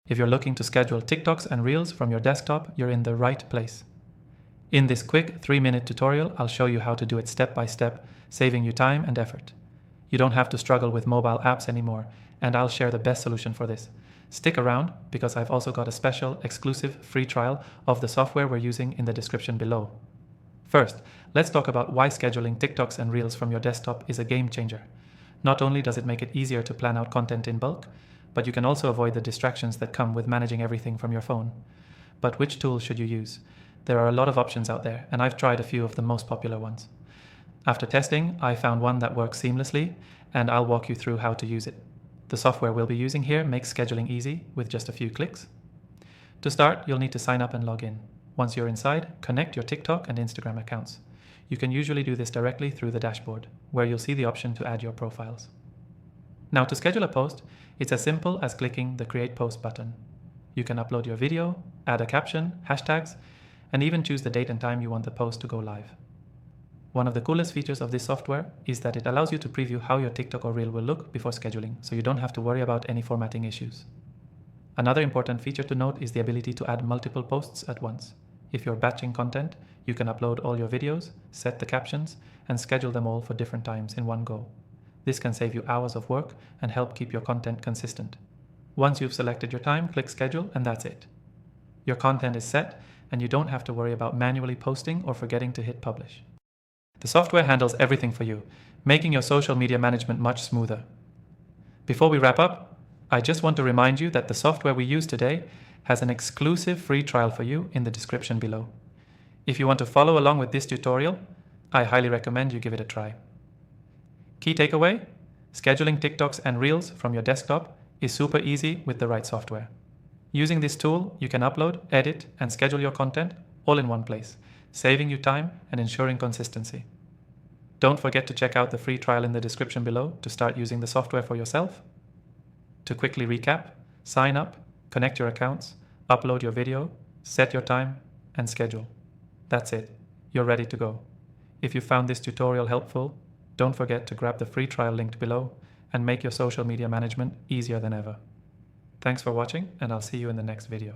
If you're looking to schedule TikToks and Reels from your desktop, you're in the right place. In this quick 3-minute tutorial, I'll show you how to do it step by step, saving you time and effort. You don't have to struggle with mobile apps anymore, and I'll share the best solution for this. Stick around, because I've also got a special, exclusive free trial of the software we're using in the description below. First, let's talk about why scheduling TikToks and Reels from your desktop is a game changer. Not only does it make it easier to plan out content in bulk, but you can also avoid the distractions that come with managing everything from your phone. But which tool should you use? There are a lot of options out there, and I've tried a few of the most popular ones. After testing, I found one that works seamlessly, and I'll walk you through how to use it. The software we'll be using here makes scheduling easy with just a few clicks. To start, you'll need to sign up and log in. Once you're inside, connect your TikTok and Instagram accounts. You can usually do this directly through the dashboard, where you'll see the option to add your profiles. Now, to schedule a post, it's as simple as clicking the Create Post button. You can upload your video, add a caption, hashtags, and even choose the date and time you want the post to go live. One of the coolest features of this software is that it allows you to preview how your TikTok or Reel will look before scheduling, so you don't have to worry about any formatting issues. Another important feature to note is the ability to add multiple posts at once. If you're batching content, you can upload all your videos, set the captions, and schedule them all for different times in one go. This can save you hours of work and help keep your content consistent. Once you've selected your time, click Schedule, and that's it. Your content is set, and you don't have to worry about manually posting or forgetting to hit publish. The software handles everything for you, making your social media management much smoother. Before we wrap up, I just want to remind you that the software we use today has an exclusive free trial for you in the description below. If you want to follow along with this tutorial, I highly recommend you give it a try. Key takeaway: scheduling TikToks and Reels from your desktop is super easy with the right software. Using this tool, you can upload, edit, and schedule your content all in one place, saving you time and ensuring consistency. Don't forget to check out the free trial in the description below to start using the software for yourself. To quickly recap, sign up, connect your accounts, upload your video, set your time, and schedule. That's it. You're ready to go. If you found this tutorial helpful, don't forget to grab the free trial linked below and make your social media management easier than ever. Thanks for watching, and I'll see you in the next video.